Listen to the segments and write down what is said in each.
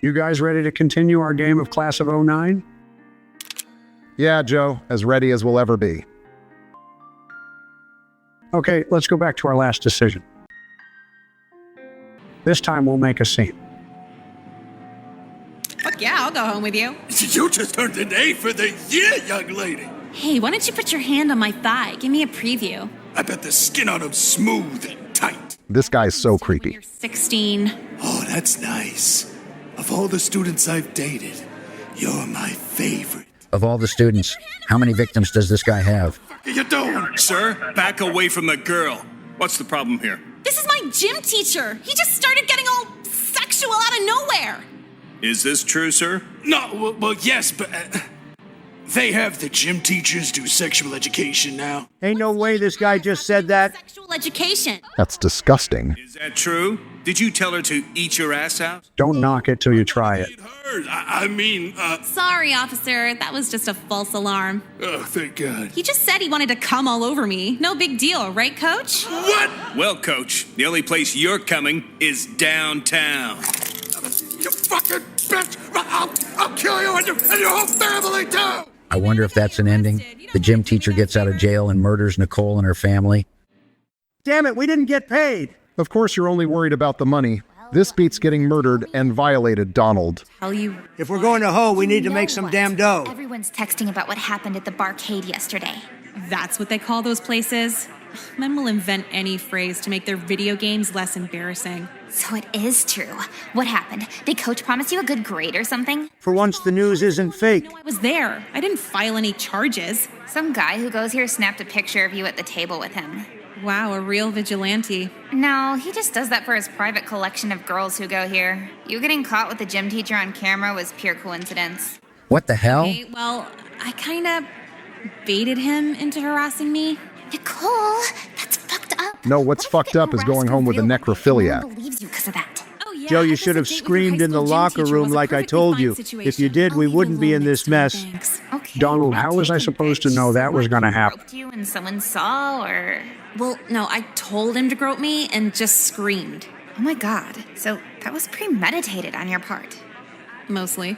You guys ready to continue our game of Class of '09? Yeah, Joe, as ready as we'll ever be. Okay, let's go back to our last decision. This time we'll make a scene. Fuck yeah, I'll go home with you. You just earned an A for the year, young lady. Hey, why don't you put your hand on my thigh? Give me a preview. I bet the skin on him smooth and tight. This guy's so When creepy. you're 16. Oh, that's nice. Of all the students I've dated, you're my favorite. Of all the students, how many victims does this guy have? What are you doing? Sir, back away from the girl. What's the problem here? This is my gym teacher. He just started getting all sexual out of nowhere. Is this true, sir? No, well, yes, but they have the gym teachers do sexual education now. Ain't no way this guy just said that. Sexual education. That's disgusting. Is that true? Did you tell her to eat your ass out? Don't knock it till you try it. It hurt. I mean, Sorry, officer. That was just a false alarm. oh, thank God. He just said he wanted to come all over me. No big deal, right, coach? What? Well, coach, the only place you're coming is downtown. You fucking bitch! I'll kill you and your whole family, too! I wonder if that's an ending. The gym teacher gets out of jail and murders Nicole and her family. Damn it, we didn't get paid. Of course you're only worried about the money. This beats getting murdered and violated, Donald. Tell you. If we're going to hoe, we need to make some what? damn dough. Everyone's texting about what happened at the barcade yesterday. That's what they call those places? Men will invent any phrase to make their video games less embarrassing. So it is true. What happened? Did Coach promise you a good grade or something? For once, the news isn't fake. No, I was there. I didn't file any charges. Some guy who goes here snapped a picture of you at the table with him. Wow, a real vigilante. No, he just does that for his private collection of girls who go here. You getting caught with the gym teacher on camera was pure coincidence. What the hell? Okay, well, I kinda baited him into harassing me. Nicole, that's fucked up. No, what's What if fucked you up is harassed going home with a real- necrophiliac. No one believes you because of that. Oh, yeah, Joe, I you guess should a have date with your screamed high in the school gym locker teacher room was a like I perfectly told fine you. situation. If you did, we I'll leave wouldn't be alone in this next time, mess. thanks. Okay. Donald, how was I supposed to know that was going to happen? Groped you and someone saw, or? Well, no, I told him to grope me and just screamed. Oh my God. So that was premeditated on your part. Mostly.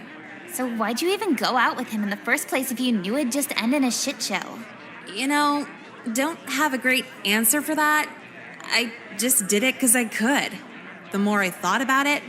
So why'd you even go out with him in the first place if you knew it'd just end in a shit show? You know, don't have a great answer for that. I just did it because I could. The more I thought about it,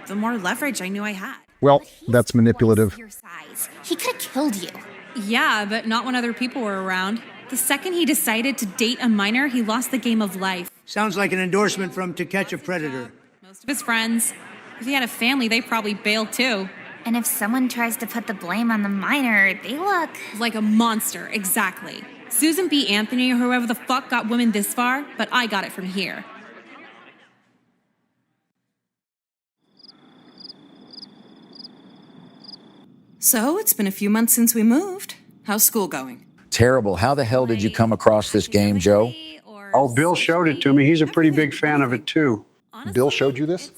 the more leverage I knew I had. Well, that's manipulative. Your size. He could have killed you. Yeah, but not when other people were around. The second he decided to date a minor, he lost the game of life. Sounds like an endorsement from To Catch a Predator. Most of his friends. If he had a family, they probably bail too. And if someone tries to put the blame on the minor, they look. Like a monster, exactly. Susan B. Anthony or whoever the fuck got women this far, but I got it from here. So, it's been a few months since we moved. How's school going? Terrible. How the hell did you come across this game, Joe? Oh, Bill showed it to me. He's a pretty big fan of it, too. Bill showed you this?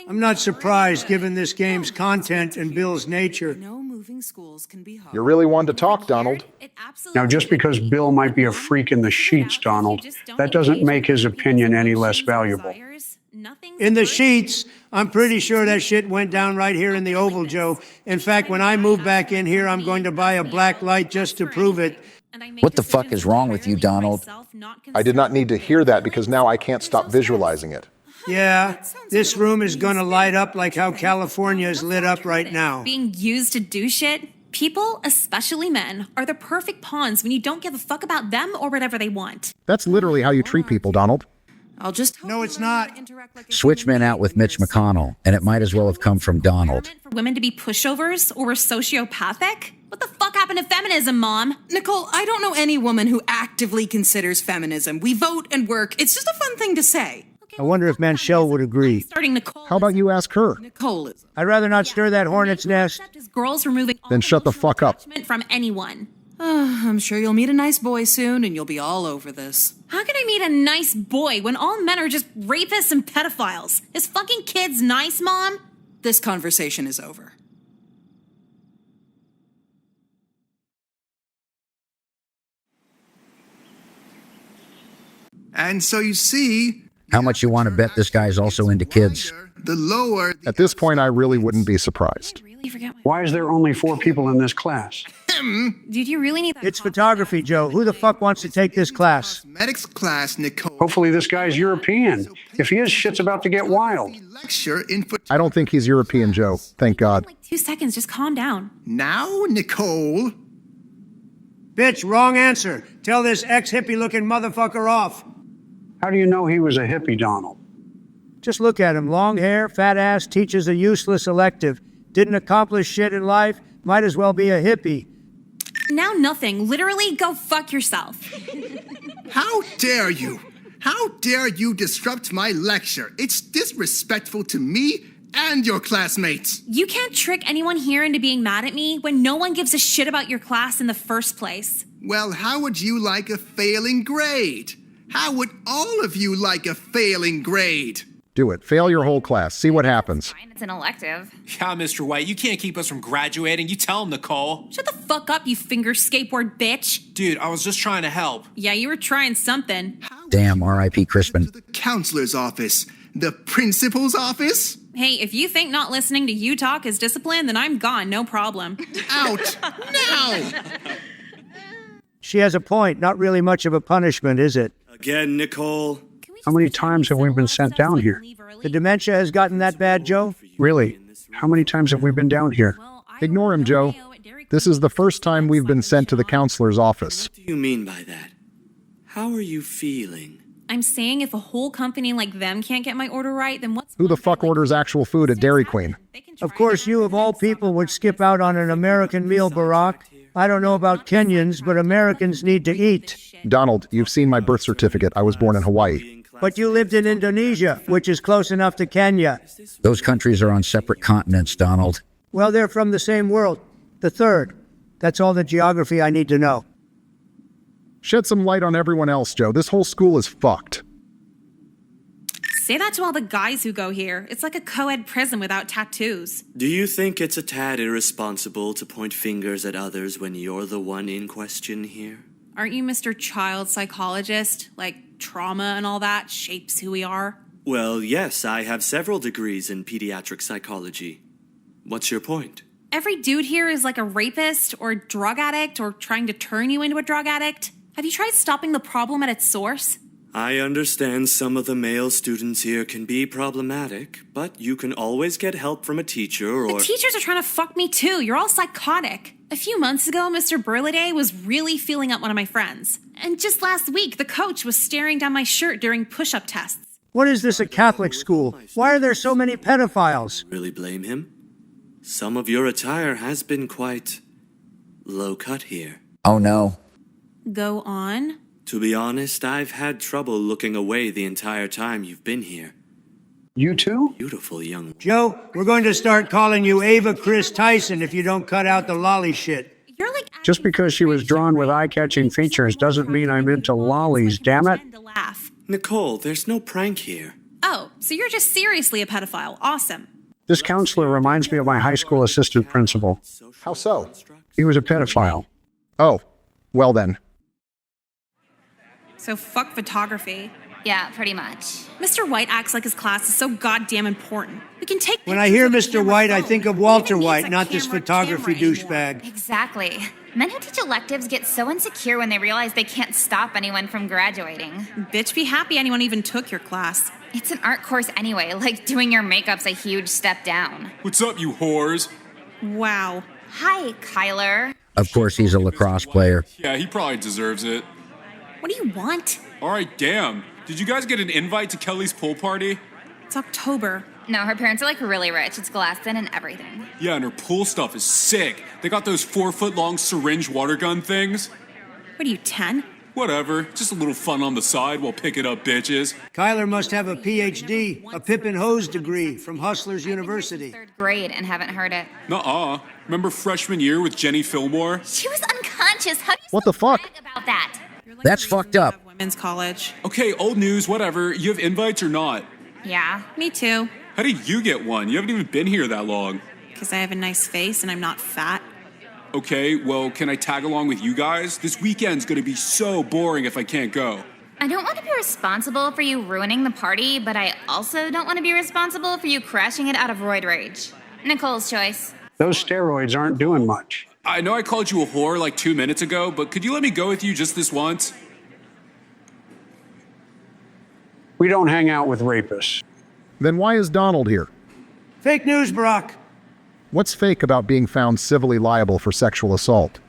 I'm not surprised given this game's content and Bill's nature. No moving schools can be hard. You really wanted to talk, Donald. Now, just because Bill might be a freak in the sheets, Donald, that doesn't make his opinion any less valuable. In the sheets, I'm pretty sure that shit went down right here in the Oval, Joe. In fact, when I move back in here, I'm going to buy a black light just to prove it. What the fuck is wrong with you, Donald? I did not need to hear that because now I can't stop visualizing it. Yeah, this room is gonna light up like how California is lit up right now. Being used to do shit? People, especially men, are the perfect pawns when you don't give a fuck about them or whatever they want. That's literally how you treat people, Donald. I'll just No, it's not. Switch men out with Mitch McConnell, and it might as well have come from Donald. For women to be pushovers or sociopathic? What the fuck happened to feminism, Mom? Nicole, I don't know any woman who actively considers feminism. We vote and work. It's just a fun thing to say. I wonder if Manchelle would agree. Starting Nicole. How about you ask her? Nicole is. I'd rather not stir that hornet's nest. Except as girls removing all Then shut the emotional fuck up. attachment from anyone. I'm sure you'll meet a nice boy soon and you'll be all over this. How can I meet a nice boy when all men are just rapists and pedophiles? Is fucking kids nice, Mom? This conversation is over. And so you see, How much you want to bet this guy's also into kids? The lower. At this point, I really wouldn't be surprised. Really forget my. Why is there only 4 people in this class? Did you really need that? It's photography, Joe. Who the fuck wants to take this class? Medics class, Nicole. Hopefully this guy's European. If he is, shit's about to get wild. Lecture in I don't think he's European, Joe. Thank God. Like 2 seconds, just calm down. Now, Nicole. Bitch, wrong answer. Tell this ex-hippie looking motherfucker off. How do you know he was a hippie, Donald? Just look at him. Long hair, fat ass, teaches a useless elective. Didn't accomplish shit in life. Might as well be a hippie. Now nothing. Literally, go fuck yourself. How dare you? How dare you disrupt my lecture? It's disrespectful to me and your classmates. You can't trick anyone here into being mad at me when no one gives a shit about your class in the first place. Well, how would you like a failing grade? How would all of you like a failing grade? Do it. Fail your whole class. See what happens. Fine, it's an elective. Yeah, Mr. White, you can't keep us from graduating. You tell him, Nicole. Shut the fuck up, you finger skateboard bitch. Dude, I was just trying to help. Yeah, you were trying something. Damn, R.I.P. Crispin. To the counselor's office, the principal's office. Hey, if you think not listening to you talk is discipline, then I'm gone, no problem. Out now! She has a point. Not really much of a punishment, is it? Again, Nicole. How many times have we been sent down here? The dementia has gotten that bad, Joe? Really? How many times have we been down here? Ignore him, Joe. This is the first time we've been sent to the counselor's office. What do you mean by that? How are you feeling? I'm saying if a whole company like them can't get my order right, then what's... Who the fuck orders actual food at Dairy Queen? Of course, you of all people would skip out on an American meal, Barack. I don't know about Kenyans, but Americans need to eat. Donald, you've seen my birth certificate. I was born in Hawaii. But you lived in Indonesia, which is close enough to Kenya. Those countries are on separate continents, Donald. Well, they're from the same world. The third. That's all the geography I need to know. Shed some light on everyone else, Joe. This whole school is fucked. Say that to all the guys who go here. It's like a co-ed prison without tattoos. Do you think it's a tad irresponsible to point fingers at others when you're the one in question here? Aren't you Mr. Child Psychologist? Like, trauma and all that shapes who we are? Well, yes, I have several degrees in pediatric psychology. What's your point? Every dude here is like a rapist or a drug addict or trying to turn you into a drug addict. Have you tried stopping the problem at its source? I understand some of the male students here can be problematic, but you can always get help from a teacher or... The teachers are trying to fuck me too. You're all psychotic. A few months ago, Mr. Burliday was really feeling up one of my friends. And just last week, the coach was staring down my shirt during push-up tests. What is this, a Catholic school? Why are there so many pedophiles? Really blame him? Some of your attire has been quite low-cut here. Oh, no. Go on. To be honest, I've had trouble looking away the entire time you've been here. You too? Beautiful young... Joe, we're going to start calling you Ava Chris Tyson if you don't cut out the lolly shit. You're like... Just because she was drawn with eye-catching features doesn't mean I'm into lollies, damn it. To laugh. Nicole, there's no prank here. Oh, so you're just seriously a pedophile. Awesome. This counselor reminds me of my high school assistant principal. How so? He was a pedophile. Oh, well then. So fuck photography. Yeah, pretty much. Mr. White acts like his class is so goddamn important. We can take... When I hear pictures of the Mr. camera White, I phone. think of Who Walter even needs White, a not this photography camera douchebag. Exactly. Men who teach electives get so insecure when they realize they can't stop anyone from graduating. Bitch, be happy anyone even took your class. It's an art course anyway, like doing your makeup's a huge step down. What's up, you whores? Wow. Hi, Kyler. Of course, he's a lacrosse player. Yeah, he probably deserves it. What do you want? All right, damn. Did you guys get an invite to Kelly's pool party? It's October. No, her parents are like really rich. It's glassed in and everything. Yeah, and her pool stuff is sick. They got those 4-foot-long syringe water gun things. What are you, 10? Whatever, just a little fun on the side while picking up bitches. Kyler must have a PhD, a Pippin Hose degree from Hustlers University. Third grade and haven't heard it. Nuh-uh. Remember freshman year with Jenny Fillmore? She was unconscious. How do you What the still fuck? brag about that? That's fucked up. Women's college. Okay, old news, whatever. You have invites or not? Yeah. Me too. How did you get one? You haven't even been here that long. Because I have a nice face and I'm not fat. Okay, well, can I tag along with you guys? This weekend's gonna be so boring if I can't go. I don't want to be responsible for you ruining the party, but I also don't want to be responsible for you crashing it out of roid rage. Nicole's choice. Those steroids aren't doing much. I know I called you a whore like 2 minutes ago, but could you let me go with you just this once? We don't hang out with rapists. Then why is Donald here? Fake news, Barack. What's fake about being found civilly liable for sexual assault?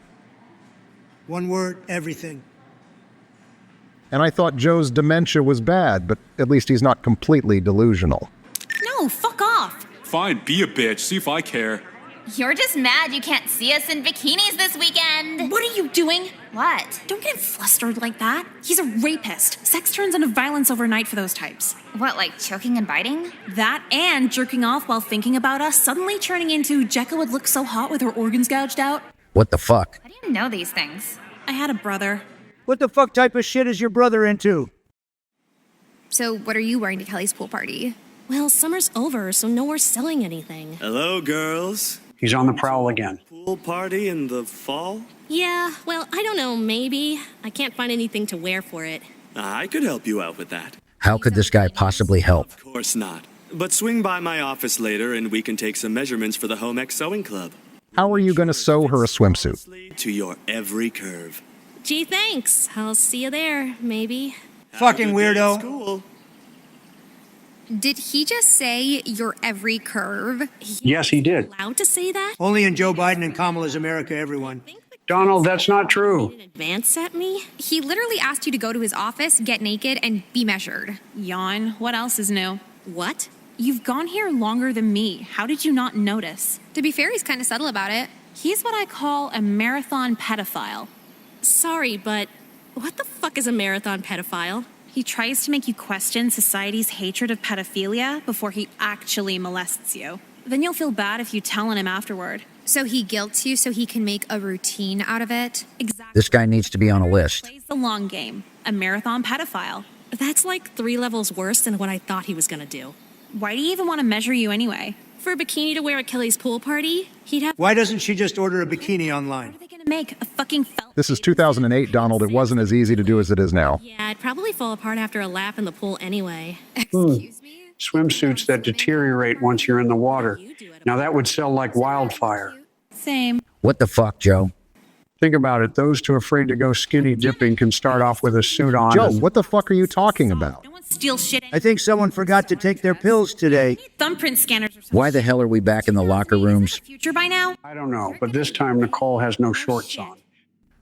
One word, everything. And I thought Joe's dementia was bad, but at least he's not completely delusional. No, fuck off. Fine, be a bitch. See if I care. You're just mad you can't see us in bikinis this weekend. What are you doing? What? Don't get him flustered like that. He's a rapist. Sex turns into violence overnight for those types. What, like choking and biting? That and jerking off while thinking about us, suddenly turning into Jekka would look so hot with her organs gouged out. What the fuck? How do you know these things? I had a brother. What the fuck type of shit is your brother into? So what are you wearing to Kelly's pool party? Well, summer's over, so no more selling anything. Hello, girls. He's on the prowl again. Pool party in the fall? Yeah, well, I don't know, maybe. I can't find anything to wear for it. I could help you out with that. How could this guy possibly help? Of course not. But swing by my office later and we can take some measurements for the Home Ec Sewing Club. How are you going to sew her a swimsuit? To your every curve. Gee, thanks. I'll see you there, maybe. Fucking weirdo. Cool. Did he just say your every curve? Yes, he did. Allowed to say that? Only in Joe Biden and Kamala's America, everyone. Donald, that's not true. Advance at me? He literally asked you to go to his office, get naked, and be measured. Yawn. What else is new? What? You've gone here longer than me. How did you not notice? To be fair, he's kind of subtle about it. He's what I call a marathon pedophile. Sorry, but what the fuck is a marathon pedophile? He tries to make you question society's hatred of pedophilia before he actually molests you. Then you'll feel bad if you tell on him afterward. So he guilts you so he can make a routine out of it? Exactly. This guy needs to be on a list. Plays the long game. A marathon pedophile. That's like 3 levels worse than what I thought he was gonna do. Why do you even want to measure you anyway? For a bikini to wear at Kelly's pool party, he'd have... Why doesn't she just order a bikini online? What are they going to make? A fucking felt? This is 2008, Donald. It wasn't as easy to do as it is now. Yeah, I'd probably fall apart after a lap in the pool anyway. Excuse me? Swimsuits that deteriorate once you're in the water. Now that would sell like wildfire. Same. What the fuck, Joe? Think about it. Those too afraid to go skinny dipping can start off with a suit on. Joe, what the fuck are you talking about? No one steals shit. I think someone forgot to take their pills today. Thumbprint scanners or something. Why the hell are we back in the locker rooms? Future by now? I don't know, but this time Nicole has no shorts on.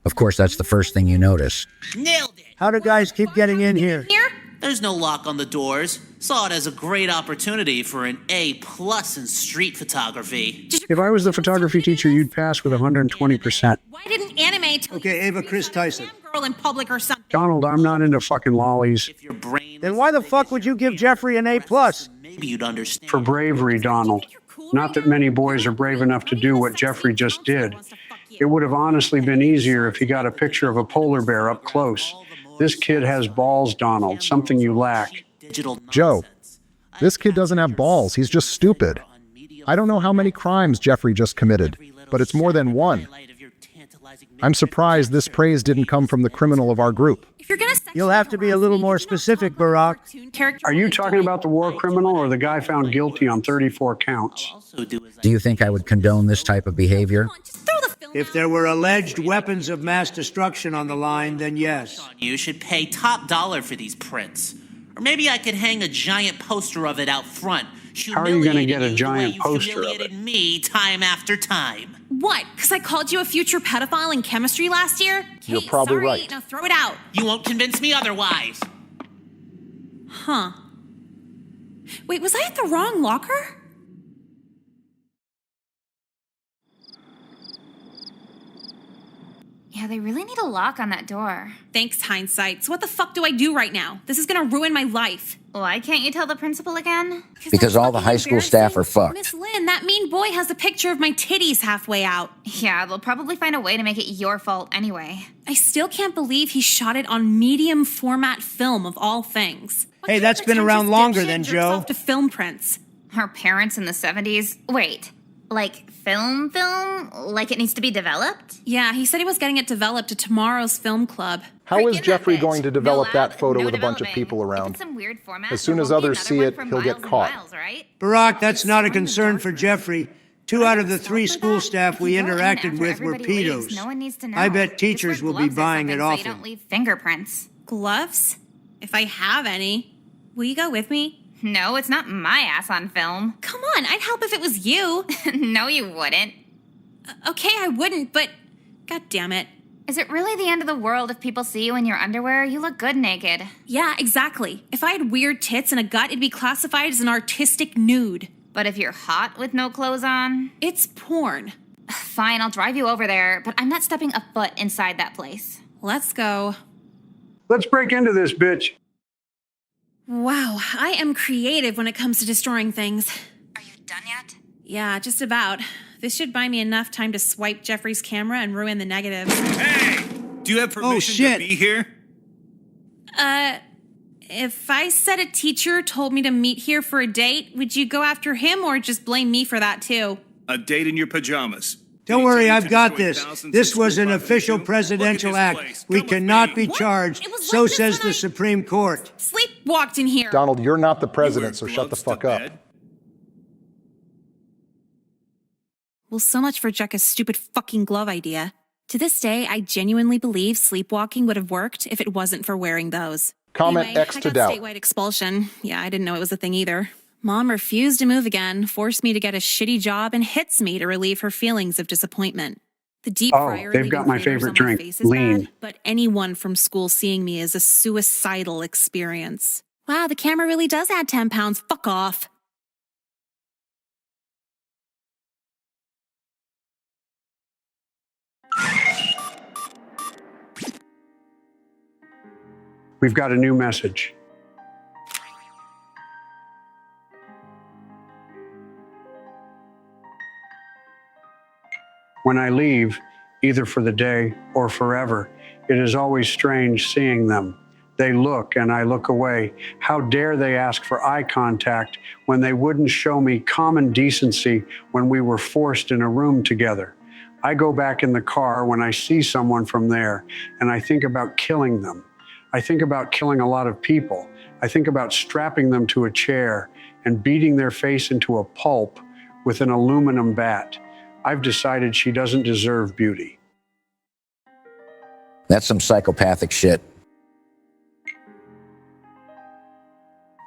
Of course, that's the first thing you notice. Nailed it. How do guys keep getting in here? Here? There's no lock on the doors. Saw it as a great opportunity for an A+ in street photography. If I was the photography teacher, you'd pass with 120%. Why didn't anime tell Okay, Ava Chris Tyson. girl in public or something? Donald, I'm not into fucking lollies. If your brain Then why the fuck would you give Jeffrey an A+? maybe you'd understand. For bravery, Donald. Not that many boys are brave enough to do what Jeffrey just did. It would have honestly been easier if he got a picture of a polar bear up close. This kid has balls, Donald, something you lack. Joe, this kid doesn't have balls. He's just stupid. I don't know how many crimes Jeffrey just committed, but it's more than one. I'm surprised this praise didn't come from the criminal of our group. If you're gonna You'll have to be a little more specific, Barack. Are you talking about the war criminal or the guy found guilty on 34 counts? Do you think I would condone this type of behavior? If there were alleged weapons of mass destruction on the line, then yes. You should pay top dollar for these prints. Or maybe I could hang a giant poster of it out front. How are you going to get a the giant way you poster of humiliated it? me time after time. What? Because I called you a future pedophile in chemistry last year? You're Kate, probably sorry. right. Now throw it out. You won't convince me otherwise. Huh. Wait, was I at the wrong locker? Yeah, they really need a lock on that door. Thanks, hindsight. So what the fuck do I do right now? This is gonna ruin my life. Why can't you tell the principal again? Because all the high school staff are fucked. Miss Lynn, that mean boy has a picture of my titties halfway out. Yeah, they'll probably find a way to make it your fault anyway. I still can't believe he shot it on medium format film of all things. Hey, that's been around longer than Joe. To film prints. Her parents in the 70s? Wait, like film? Like it needs to be developed? Yeah, he said he was getting it developed at tomorrow's film club. How is Jeffrey going to develop that photo with a bunch of people around? As soon as others see it, he'll get caught. Barack, that's not a concern for Jeffrey. 2 out of the 3 school staff we interacted with were pedos. I bet teachers will be buying it off him. Fingerprints. Gloves? If I have any. Will you go with me? No, it's not my ass on film. Come on, I'd help if it was you. No, you wouldn't. Okay, I wouldn't, but god damn it. Is it really the end of the world if people see you in your underwear? You look good naked. Yeah, exactly. If I had weird tits and a gut, it'd be classified as an artistic nude. But if you're hot with no clothes on? It's porn. Fine, I'll drive you over there, but I'm not stepping a foot inside that place. Let's go. Let's break into this bitch. Wow, I am creative when it comes to destroying things. Are you done yet? Yeah, just about. This should buy me enough time to swipe Jeffrey's camera and ruin the negatives. Hey! Do you have permission to be here? If I said a teacher told me to meet here for a date, would you go after him or just blame me for that too? A date in your pajamas. Don't worry, I've got this. This was an official presidential act. We cannot be charged. So says the Supreme Court. Sleepwalked in here. Donald, you're not the president, so shut the fuck up. Well, so much for Jekka's stupid fucking glove idea. To this day, I genuinely believe sleepwalking would have worked if it wasn't for wearing those. Comment anyway, X to I got doubt. Statewide expulsion. Yeah, I didn't know it was a thing either. Mom refused to move again, forced me to get a shitty job, and hits me to relieve her feelings of disappointment. The deep fryer they've got my favorite drink, lean. But anyone from school seeing me is a suicidal experience. Wow, the camera really does add 10 pounds. Fuck off. We've got a new message. When I leave, either for the day or forever, it is always strange seeing them. They look and I look away. How dare they ask for eye contact when they wouldn't show me common decency when we were forced in a room together? I go back in the car when I see someone from there and I think about killing them. I think about killing a lot of people. I think about strapping them to a chair and beating their face into a pulp with an aluminum bat. I've decided she doesn't deserve beauty. That's some psychopathic shit.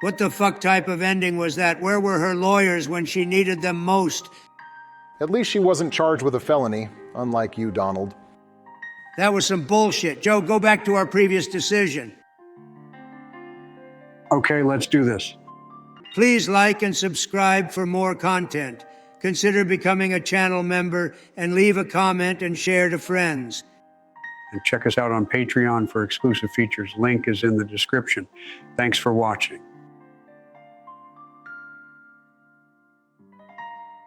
What the fuck type of ending was that? Where were her lawyers when she needed them most? At least she wasn't charged with a felony, unlike you, Donald. That was some bullshit. Joe, go back to our previous decision. Okay, let's do this. Please like and subscribe for more content. Consider becoming a channel member and leave a comment and share to friends. And check us out on Patreon for exclusive features. Link is in the description. Thanks for watching.